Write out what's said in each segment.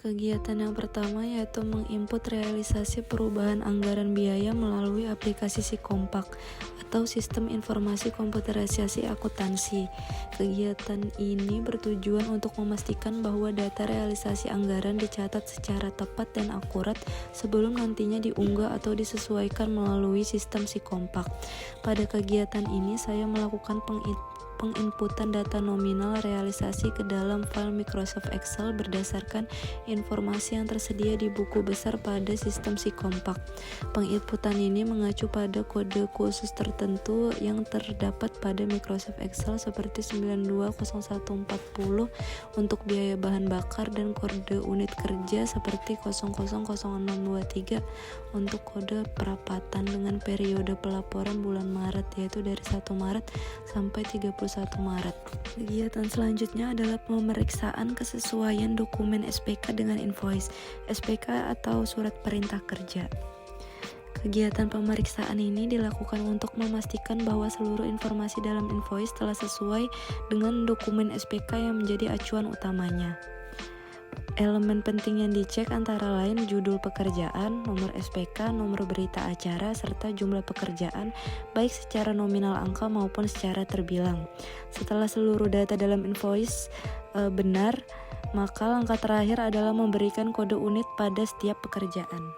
Kegiatan yang pertama yaitu menginput realisasi perubahan anggaran biaya melalui aplikasi Sikompak atau Sistem Informasi Komputerisasi Akuntansi. Kegiatan ini bertujuan untuk memastikan bahwa data realisasi anggaran dicatat secara tepat dan akurat sebelum nantinya diunggah atau disesuaikan melalui sistem Sikompak. Pada kegiatan ini saya melakukan penginputan data nominal realisasi ke dalam file Microsoft Excel berdasarkan informasi yang tersedia di buku besar pada sistem Sikompak. Penginputan ini mengacu pada kode khusus tertentu yang terdapat pada Microsoft Excel seperti 920140 untuk biaya bahan bakar dan kode unit kerja seperti 000623 untuk kode perapatan dengan periode pelaporan bulan Maret yaitu dari 1 Maret sampai 31 Maret. Kegiatan selanjutnya adalah pemeriksaan kesesuaian dokumen SPK dengan invoice, SPK atau surat perintah kerja. Kegiatan pemeriksaan ini dilakukan untuk memastikan bahwa seluruh informasi dalam invoice telah sesuai dengan dokumen SPK yang menjadi acuan utamanya. Elemen penting yang dicek antara lain judul pekerjaan, nomor SPK, nomor berita acara, serta jumlah pekerjaan baik secara nominal angka maupun secara terbilang. Setelah seluruh data dalam invoice benar, maka langkah terakhir adalah memberikan kode unit pada setiap pekerjaan.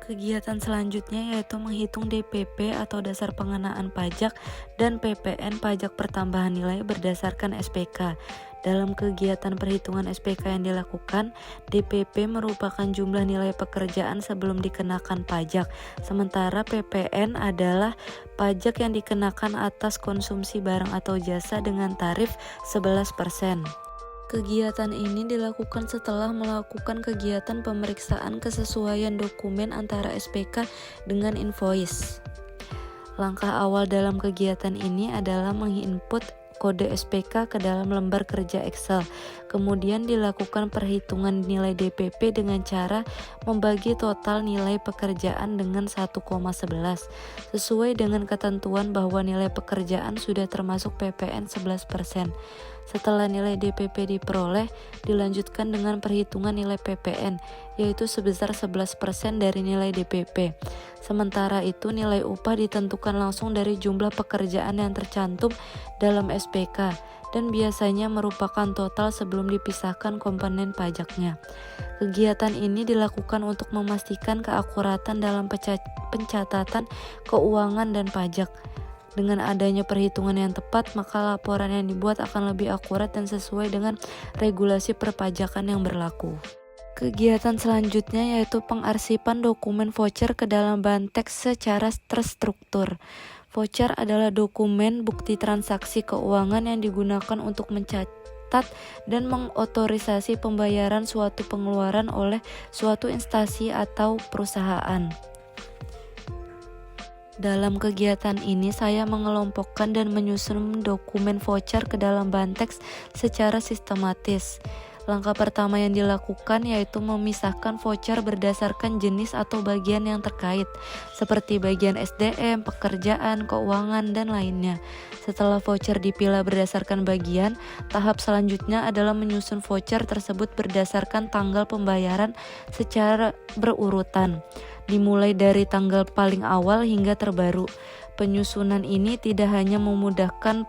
Kegiatan selanjutnya yaitu menghitung DPP atau dasar pengenaan pajak dan PPN pajak pertambahan nilai berdasarkan SPK. Dalam kegiatan perhitungan SPK yang dilakukan, DPP merupakan jumlah nilai pekerjaan sebelum dikenakan pajak, sementara PPN adalah pajak yang dikenakan atas konsumsi barang atau jasa dengan tarif 11%. Kegiatan ini dilakukan setelah melakukan kegiatan pemeriksaan kesesuaian dokumen antara SPK dengan invoice. Langkah awal dalam kegiatan ini adalah menginput kode SPK ke dalam lembar kerja Excel. Kemudian dilakukan perhitungan nilai DPP dengan cara membagi total nilai pekerjaan dengan 1,11 sesuai dengan ketentuan bahwa nilai pekerjaan sudah termasuk PPN 11%. Setelah nilai DPP diperoleh, dilanjutkan dengan perhitungan nilai PPN, yaitu sebesar 11% dari nilai DPP. Sementara itu, nilai upah ditentukan langsung dari jumlah pekerjaan yang tercantum dalam SPK dan biasanya merupakan total sebelum dipisahkan komponen pajaknya. Kegiatan ini dilakukan untuk memastikan keakuratan dalam pencatatan keuangan dan pajak. Dengan adanya perhitungan yang tepat, maka laporan yang dibuat akan lebih akurat dan sesuai dengan regulasi perpajakan yang berlaku. Kegiatan selanjutnya yaitu pengarsipan dokumen voucher ke dalam bahan teks secara terstruktur. Voucher adalah dokumen bukti transaksi keuangan yang digunakan untuk mencatat dan mengotorisasi pembayaran suatu pengeluaran oleh suatu instansi atau perusahaan. Dalam kegiatan ini, saya mengelompokkan dan menyusun dokumen voucher ke dalam bahan teks secara sistematis. Langkah pertama yang dilakukan yaitu memisahkan voucher berdasarkan jenis atau bagian yang terkait, seperti bagian SDM, pekerjaan, keuangan, dan lainnya. Setelah voucher dipilah berdasarkan bagian, tahap selanjutnya adalah menyusun voucher tersebut berdasarkan tanggal pembayaran secara berurutan, dimulai dari tanggal paling awal hingga terbaru. Penyusunan ini tidak hanya memudahkan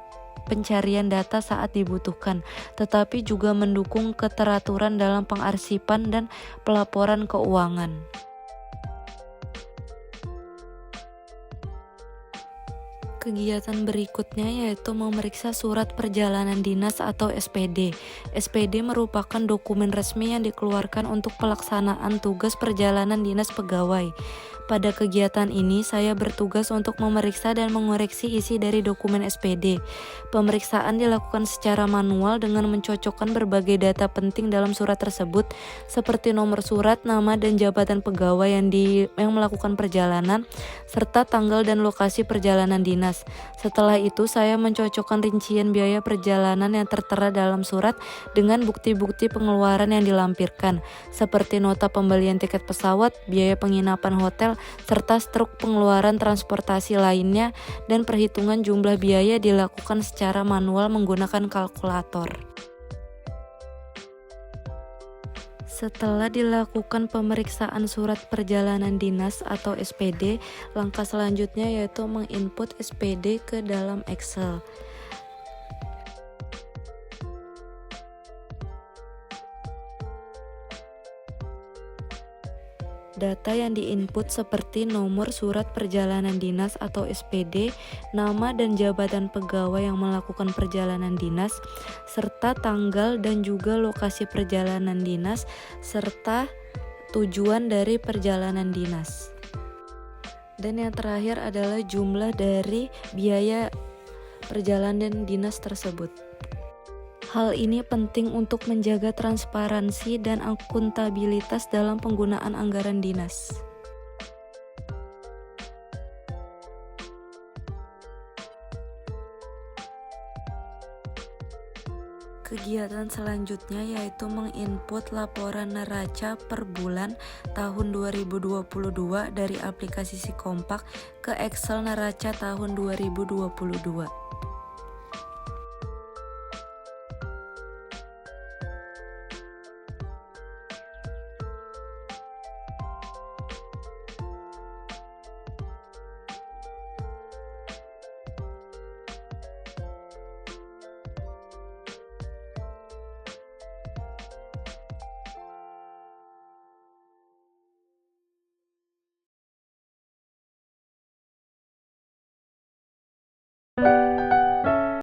pencarian data saat dibutuhkan, tetapi juga mendukung keteraturan dalam pengarsipan dan pelaporan keuangan. Kegiatan berikutnya yaitu memeriksa surat perjalanan dinas atau SPD. SPD merupakan dokumen resmi yang dikeluarkan untuk pelaksanaan tugas perjalanan dinas pegawai. Pada kegiatan ini, saya bertugas untuk memeriksa dan mengoreksi isi dari dokumen SPD. Pemeriksaan dilakukan secara manual dengan mencocokkan berbagai data penting dalam surat tersebut, seperti nomor surat, nama dan jabatan pegawai yang melakukan perjalanan, serta tanggal dan lokasi perjalanan dinas. Setelah itu, saya mencocokkan rincian biaya perjalanan yang tertera dalam surat dengan bukti-bukti pengeluaran yang dilampirkan, seperti nota pembelian tiket pesawat, biaya penginapan hotel, serta struk pengeluaran transportasi lainnya, dan perhitungan jumlah biaya dilakukan secara manual menggunakan kalkulator. Setelah dilakukan pemeriksaan surat perjalanan dinas atau SPD, langkah selanjutnya yaitu menginput SPD ke dalam Excel. Data yang diinput seperti nomor surat perjalanan dinas atau SPD, nama dan jabatan pegawai yang melakukan perjalanan dinas, serta tanggal dan juga lokasi perjalanan dinas, serta tujuan dari perjalanan dinas. Dan yang terakhir adalah jumlah dari biaya perjalanan dinas tersebut. Hal ini penting untuk menjaga transparansi dan akuntabilitas dalam penggunaan anggaran dinas. Kegiatan selanjutnya yaitu menginput laporan neraca per bulan tahun 2022 dari aplikasi Si Kompak ke Excel neraca tahun 2022.